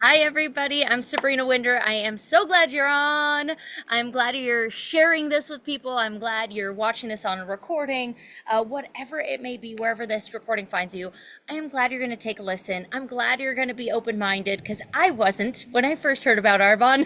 Hi, everybody. I'm Sabrina Winder. I am so glad you're on. I'm glad you're sharing this with people. I'm glad you're watching this on a recording, whatever it may be, wherever this recording finds you. I am glad you're going to take a listen. I'm glad you're going to be open minded because I wasn't when I first heard about Arbonne.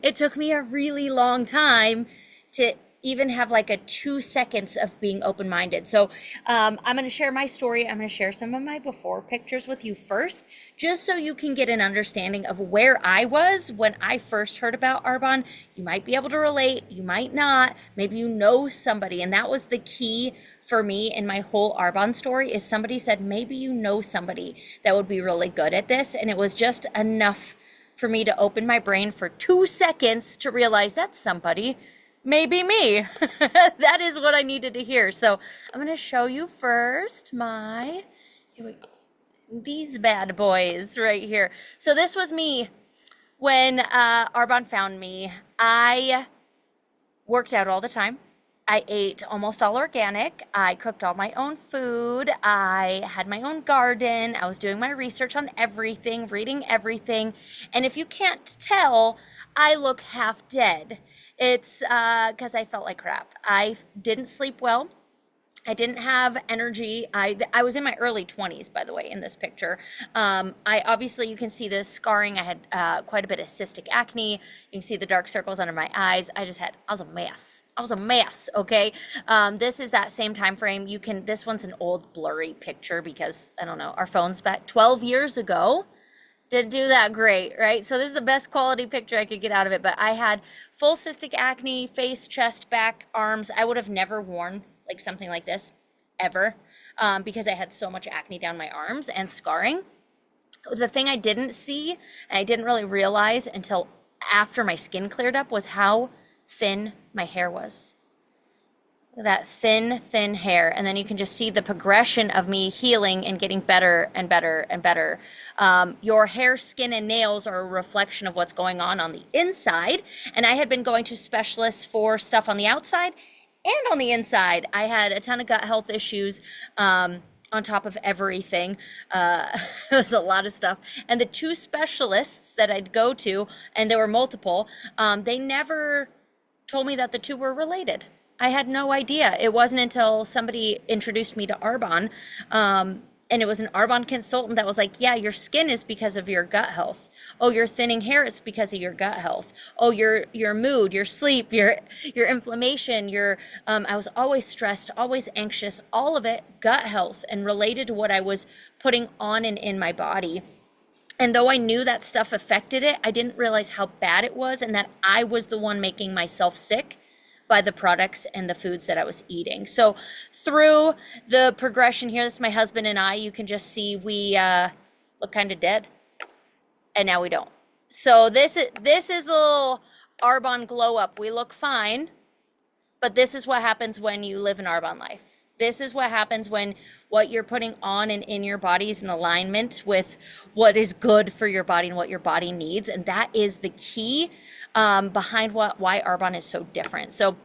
It took me a really long time to even have like a 2 seconds of being open minded. So I'm going to share my story. I'm going to share some of my before pictures with you first, just so you can get an understanding of where I was when I first heard about Arbonne. You might be able to relate, you might not. Maybe you know somebody, and that was the key for me in my whole Arbonne story. Is somebody said maybe you know somebody that would be really good at this, and it was just enough for me to open my brain for 2 seconds to realize that's somebody, maybe me. That is what I needed to hear. So I'm going to show you first these bad boys right here. So this was me when Arbonne found me. I worked out all the time. I ate almost all organic. I cooked all my own food. I had my own garden. I was doing my research on everything, reading everything. And if you can't tell, I look half dead. It's because I felt like crap. I didn't sleep well. I didn't have energy. I was in my early 20s, by the way, in this picture. I obviously, you can see the scarring. I had quite a bit of cystic acne. You can see the dark circles under my eyes. I was a mess. I was a mess, okay? This is that same time frame. This one's an old blurry picture because, I don't know, our phones back 12 years ago didn't do that great, right? So this is the best quality picture I could get out of it. But I had full cystic acne, face, chest, back, arms. I would have never worn like something like this ever, because I had so much acne down my arms and scarring. The thing I didn't see, and I didn't really realize until after my skin cleared up, was how thin my hair was. That thin hair. And then you can just see the progression of me healing and getting better and better and better. Your hair, skin, and nails are a reflection of what's going on the inside. And I had been going to specialists for stuff on the outside and on the inside. I had a ton of gut health issues, on top of everything. It was a lot of stuff. And the two specialists that I'd go to, and there were multiple, they never told me that the two were related. I had no idea. It wasn't until somebody introduced me to Arbonne, and it was an Arbonne consultant that was like, yeah, your skin is because of your gut health. Oh, your thinning hair, it's because of your gut health. Oh, your mood, your sleep, your inflammation, I was always stressed, always anxious, all of it gut health and related to what I was putting on and in my body. And though I knew that stuff affected it, I didn't realize how bad it was and that I was the one making myself sick by the products and the foods that I was eating. So through the progression here, this is my husband and I, you can just see we look kind of dead, and now we don't. So this is the little Arbonne glow up. We look fine, but this is what happens when you live an Arbonne life. This is what happens when what you're putting on and in your body is in alignment with what is good for your body and what your body needs. And that is the key behind why Arbonne is so different. So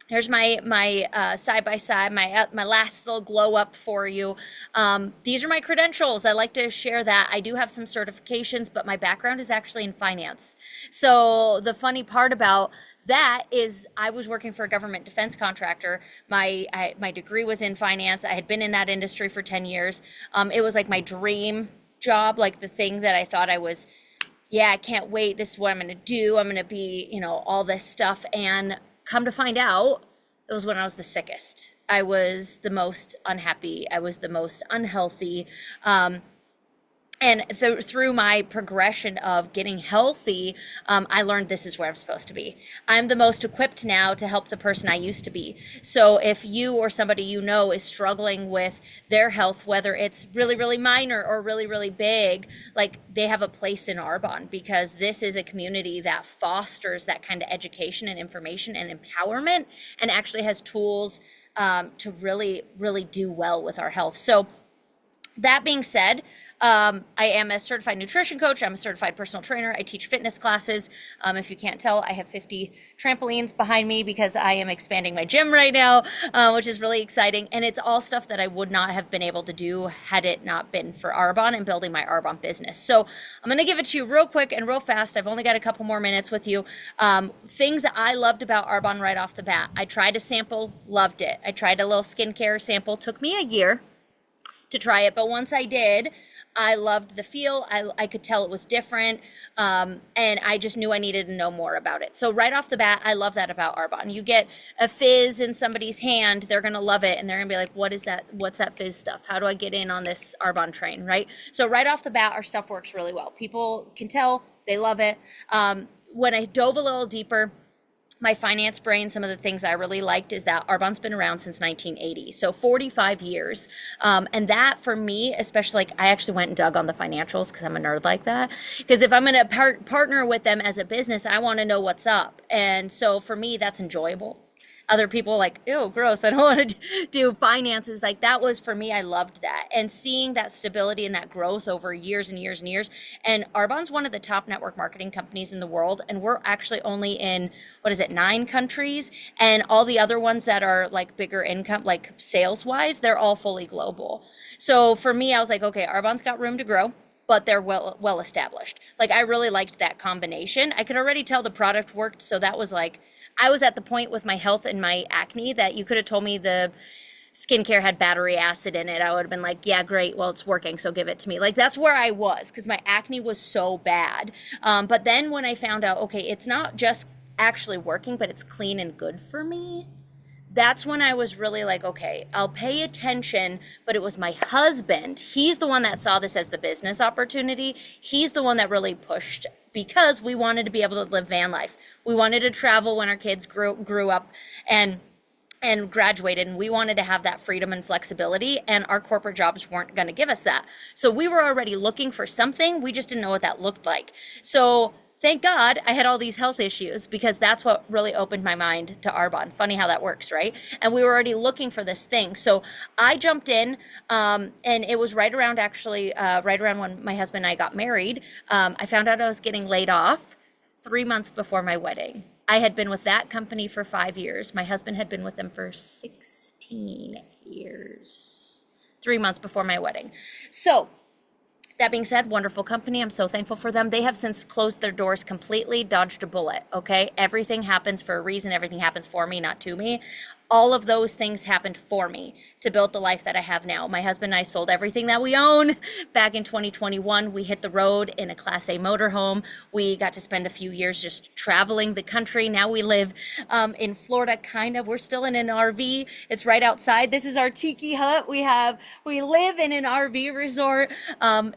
here's my side by side, my last little glow up for you. These are my credentials. I like to share that. I do have some certifications, but my background is actually in finance. So the funny part about that is I was working for a government defense contractor. My degree was in finance. I had been in that industry for 10 years. It was like my dream job, like the thing that I thought I was, yeah, I can't wait. This is what I'm going to do. I'm going to be, all this stuff. And come to find out, it was when I was the sickest. I was the most unhappy. I was the most unhealthy. And through my progression of getting healthy, I learned this is where I'm supposed to be. I'm the most equipped now to help the person I used to be. So if you or somebody you know is struggling with their health, whether it's really, really minor or really, really big, like they have a place in Arbonne, because this is a community that fosters that kind of education and information and empowerment, and actually has tools to really, really do well with our health. So that being said, I am a certified nutrition coach. I'm a certified personal trainer. I teach fitness classes. If you can't tell, I have 50 trampolines behind me because I am expanding my gym right now, which is really exciting. And it's all stuff that I would not have been able to do had it not been for Arbonne and building my Arbonne business. So I'm going to give it to you real quick and real fast. I've only got a couple more minutes with you. Things that I loved about Arbonne right off the bat. I tried a sample, loved it. I tried a little skincare sample. Took me a year to try it, but once I did, I loved the feel. I could tell it was different, and I just knew I needed to know more about it. So right off the bat, I love that about Arbonne. You get a fizz in somebody's hand, they're gonna love it, and they're gonna be like, what is that? What's that fizz stuff? How do I get in on this Arbonne train, right? So right off the bat, our stuff works really well. People can tell, they love it. When I dove a little deeper, my finance brain, some of the things I really liked is that Arbonne's been around since 1980, so 45 years. And that for me, especially, like, I actually went and dug on the financials because I'm a nerd like that. Because if I'm going to partner with them as a business, I want to know what's up. And so for me, that's enjoyable. Other people like, ew, gross, I don't want to do finances. Like, that was, for me, I loved that. And seeing that stability and that growth over years and years and years. And Arbonne's one of the top network marketing companies in the world. And we're actually only in, 9 countries. And all the other ones that are like bigger income, like sales wise, they're all fully global. So for me, I was like, okay, Arbonne's got room to grow, but they're well established. Like, I really liked that combination. I could already tell the product worked. So that was like, I was at the point with my health and my acne that you could have told me the skincare had battery acid in it. I would have been like, yeah, great. Well, it's working. So give it to me. Like, that's where I was because my acne was so bad. But then when I found out, okay, it's not just actually working, but it's clean and good for me. That's when I was really like, okay, I'll pay attention. But it was my husband. He's the one that saw this as the business opportunity. He's the one that really pushed because we wanted to be able to live van life. We wanted to travel when our kids grew up and graduated, and we wanted to have that freedom and flexibility, and our corporate jobs weren't going to give us that. So we were already looking for something. We just didn't know what that looked like. So thank God I had all these health issues because that's what really opened my mind to Arbonne. Funny how that works, right? And we were already looking for this thing. So I jumped in, and it was right around when my husband and I got married. I found out I was getting laid off 3 months before my wedding. I had been with that company for 5 years. My husband had been with them for 16 years, 3 months before my wedding. So that being said, wonderful company. I'm so thankful for them. They have since closed their doors completely, dodged a bullet, okay? Everything happens for a reason. Everything happens for me, not to me. All of those things happened for me to build the life that I have now. My husband and I sold everything that we own back in 2021. We hit the road in a Class A motorhome. We got to spend a few years just traveling the country. Now we live in Florida, kind of. We're still in an RV. It's right outside. This is our tiki hut. We live in an RV resort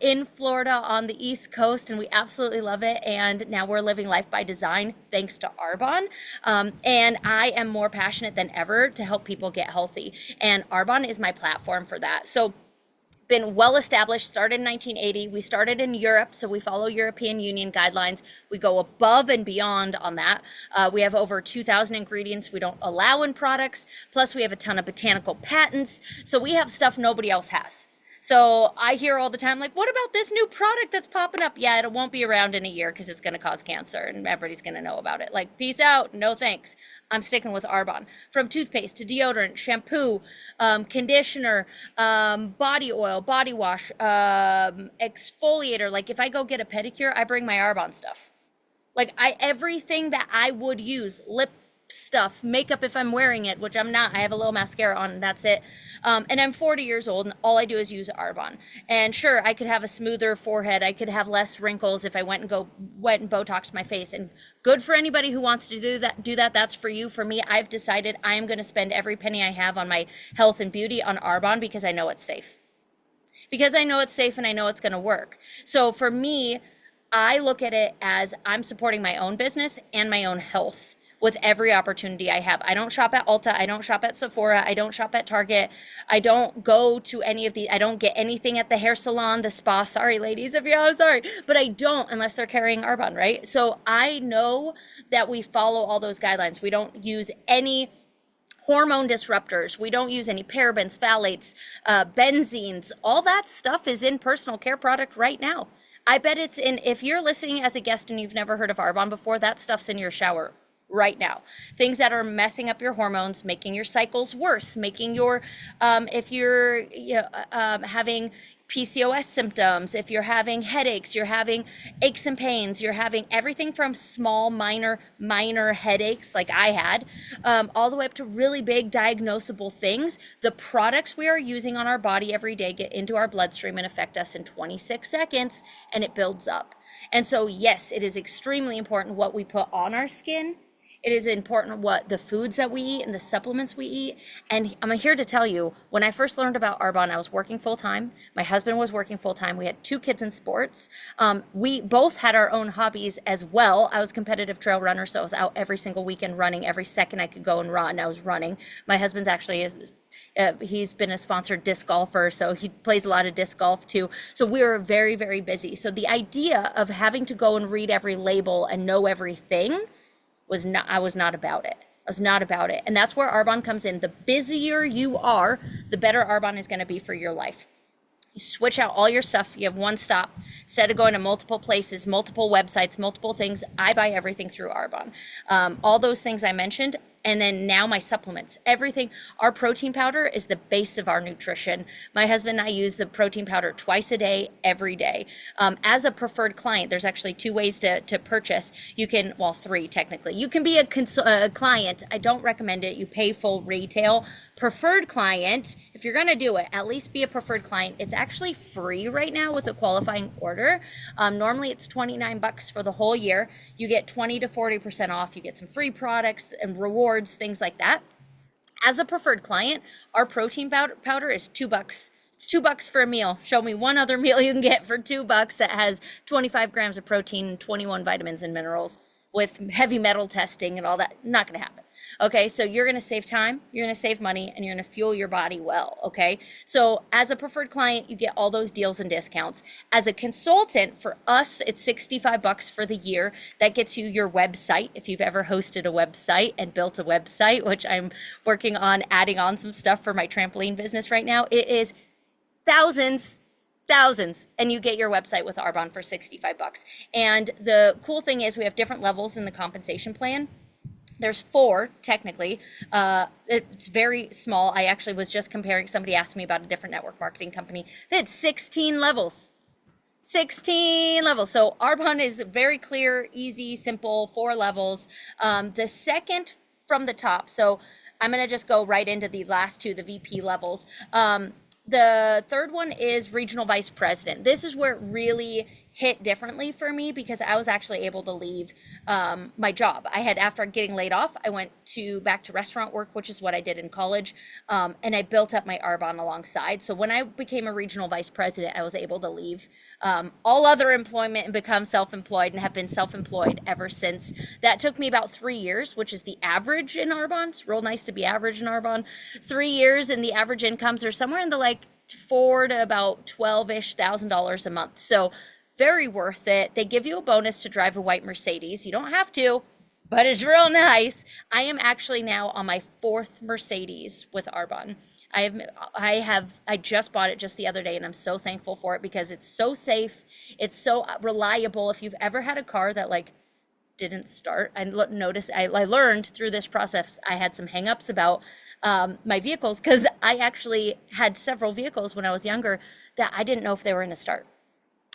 in Florida on the East Coast, and we absolutely love it. And now we're living life by design thanks to Arbonne. And I am more passionate than ever to help people get healthy, and Arbonne is my platform for that. So been well established, started in 1980. We started in Europe, so we follow European Union guidelines. We go above and beyond on that. We have over 2,000 ingredients we don't allow in products, plus we have a ton of botanical patents, so we have stuff nobody else has. So I hear all the time, like, what about this new product that's popping up? Yeah, it won't be around in a year because it's going to cause cancer and everybody's going to know about it. Like, peace out, no thanks. I'm sticking with Arbonne. From toothpaste to deodorant, shampoo, conditioner, body oil, body wash, exfoliator. Like, if I go get a pedicure, I bring my Arbonne stuff. Like, everything that I would use, lip stuff, makeup if I'm wearing it, which I'm not. I have a little mascara on and that's it. And I'm 40 years old and all I do is use Arbonne. And sure, I could have a smoother forehead. I could have less wrinkles if I went and Botoxed my face. And good for anybody who wants to do that. That's for you. For me, I've decided I am going to spend every penny I have on my health and beauty on Arbonne because I know it's safe. Because I know it's safe and I know it's going to work. So for me, I look at it as I'm supporting my own business and my own health with every opportunity I have. I don't shop at Ulta. I don't shop at Sephora. I don't shop at Target. I don't go to any of the, I don't get anything at the hair salon, the spa. Sorry, ladies, if I'm sorry, but I don't unless they're carrying Arbonne, right? So I know that we follow all those guidelines. We don't use any hormone disruptors. We don't use any parabens, phthalates, benzenes. All that stuff is in personal care product right now. I bet it's in, if you're listening as a guest and you've never heard of Arbonne before, that stuff's in your shower right now. Things that are messing up your hormones, making your cycles worse, making your, if you're having PCOS symptoms, if you're having headaches, you're having aches and pains, you're having everything from small, minor headaches like I had, all the way up to really big diagnosable things. The products we are using on our body every day get into our bloodstream and affect us in 26 seconds, and it builds up. And so, yes, it is extremely important what we put on our skin. It is important what the foods that we eat and the supplements we eat. And I'm here to tell you, when I first learned about Arbonne, I was working full time. My husband was working full time. We had 2 kids in sports. We both had our own hobbies as well. I was a competitive trail runner, so I was out every single weekend running. Every second I could go and run, I was running. My husband's actually he's been a sponsored disc golfer, so he plays a lot of disc golf too. So we were very, very busy. So the idea of having to go and read every label and know everything I was not about it. I was not about it. And that's where Arbonne comes in. The busier you are, the better Arbonne is going to be for your life. You switch out all your stuff. You have one stop. Instead of going to multiple places, multiple websites, multiple things, I buy everything through Arbonne. All those things I mentioned. And then now my supplements, everything. Our protein powder is the base of our nutrition. My husband and I use the protein powder twice a day, every day. As a preferred client, there's actually 2 ways to purchase. You can, well, 3 technically. You can be a client. I don't recommend it. You pay full retail. Preferred client, if you're going to do it, at least be a preferred client. It's actually free right now with a qualifying order. Normally it's $29 for the whole year. You get 20 to 40% off. You get some free products and rewards, things like that. As a preferred client, our protein powder is $2. It's $2 for a meal. Show me one other meal you can get for $2 that has 25 grams of protein, 21 vitamins and minerals with heavy metal testing and all that. Not going to happen. Okay, so you're going to save time, you're going to save money, and you're going to fuel your body well, okay? So as a preferred client, you get all those deals and discounts. As a consultant, for us, it's $65 for the year. That gets you your website, if you've ever hosted a website and built a website, which I'm working on adding on some stuff for my trampoline business right now. It is thousands, and you get your website with Arbonne for $65. And the cool thing is we have different levels in the compensation plan. There's 4 technically. It's very small. I actually was just comparing, somebody asked me about a different network marketing company. They had 16 levels. 16 levels. So Arbonne is very clear, easy, simple, 4 levels. The second from the top, so I'm going to just go right into the last 2, the VP levels. The third one is regional vice president. This is where it really hit differently for me because I was actually able to leave my job. I had, after getting laid off, I went back to restaurant work, which is what I did in college, and I built up my Arbonne alongside. So when I became a regional vice president, I was able to leave all other employment and become self-employed, and have been self-employed ever since. That took me about 3 years, which is the average in Arbonne. It's real nice to be average in Arbonne. 3 years, and the average incomes are somewhere in the like $4,000 to about $12,000-ish a month. So very worth it. They give you a bonus to drive a white Mercedes. You don't have to, but it's real nice. I am actually now on my 4th Mercedes with Arbonne. I just bought it just the other day, and I'm so thankful for it because it's so safe. It's so reliable. If you've ever had a car that like didn't start, I learned through this process, I had some hangups about my vehicles because I actually had several vehicles when I was younger that I didn't know if they were going to start.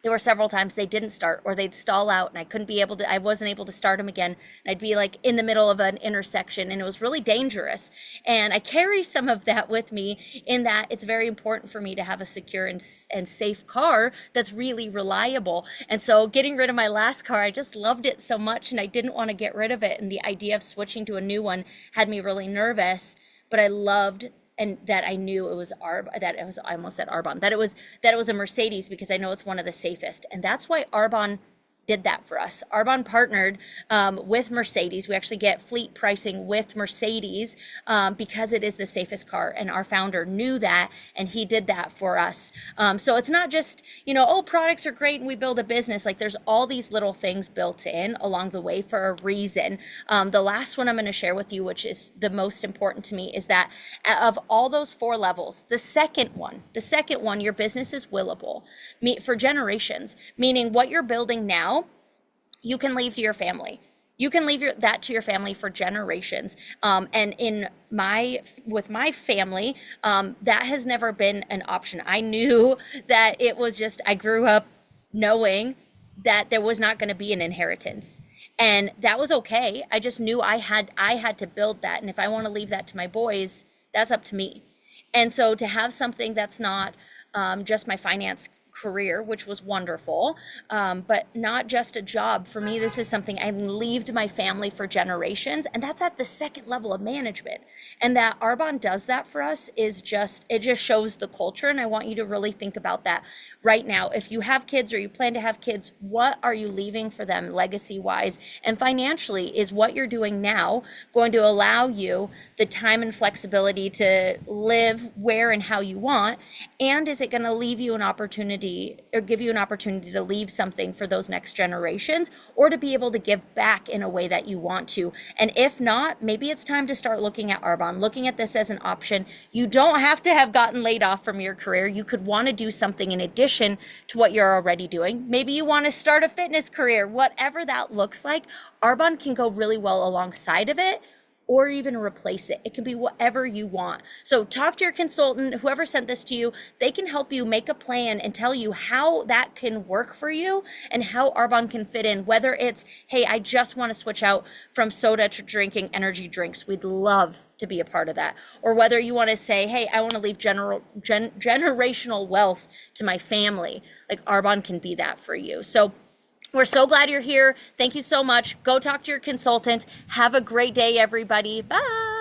There were several times they didn't start, or they'd stall out, and I wasn't able to start them again. And I'd be like in the middle of an intersection, and it was really dangerous. And I carry some of that with me, in that it's very important for me to have a secure and safe car that's really reliable. And so getting rid of my last car, I just loved it so much, and I didn't want to get rid of it. And the idea of switching to a new one had me really nervous, but I loved, and that I knew it was I almost said Arbonne, that it was a Mercedes, because I know it's one of the safest. And that's why Arbonne did that for us. Arbonne partnered with Mercedes. We actually get fleet pricing with Mercedes because it is the safest car, and our founder knew that, and he did that for us. So it's not just, oh, products are great and we build a business. Like, there's all these little things built in along the way for a reason. The last one I'm going to share with you, which is the most important to me, is that of all those 4 levels, the second one, your business is willable for generations, meaning what you're building now, you can leave to your family. You can leave that to your family for generations. And with my family, that has never been an option. I knew that it was just, I grew up knowing that there was not going to be an inheritance. And that was okay. I just knew I had to build that. And if I want to leave that to my boys, that's up to me. And so to have something that's not just my finance career, which was wonderful, but not just a job. For me, this is something I leave to my family for generations, and that's at the second level of management. And that Arbonne does that for us is it just shows the culture, and I want you to really think about that right now. If you have kids or you plan to have kids, what are you leaving for them legacy-wise? And financially, is what you're doing now going to allow you the time and flexibility to live where and how you want? And is it going to leave you an opportunity or give you an opportunity to leave something for those next generations, or to be able to give back in a way that you want to? And if not, maybe it's time to start looking at Arbonne, looking at this as an option. You don't have to have gotten laid off from your career. You could want to do something in addition to what you're already doing. Maybe you want to start a fitness career. Whatever that looks like, Arbonne can go really well alongside of it, or even replace it. It can be whatever you want. So talk to your consultant, whoever sent this to you. They can help you make a plan and tell you how that can work for you and how Arbonne can fit in. Whether it's, hey, I just want to switch out from soda to drinking energy drinks. We'd love to be a part of that. Or whether you want to say, hey, I want to leave generational wealth to my family. Like, Arbonne can be that for you. So we're so glad you're here. Thank you so much. Go talk to your consultant. Have a great day, everybody. Bye.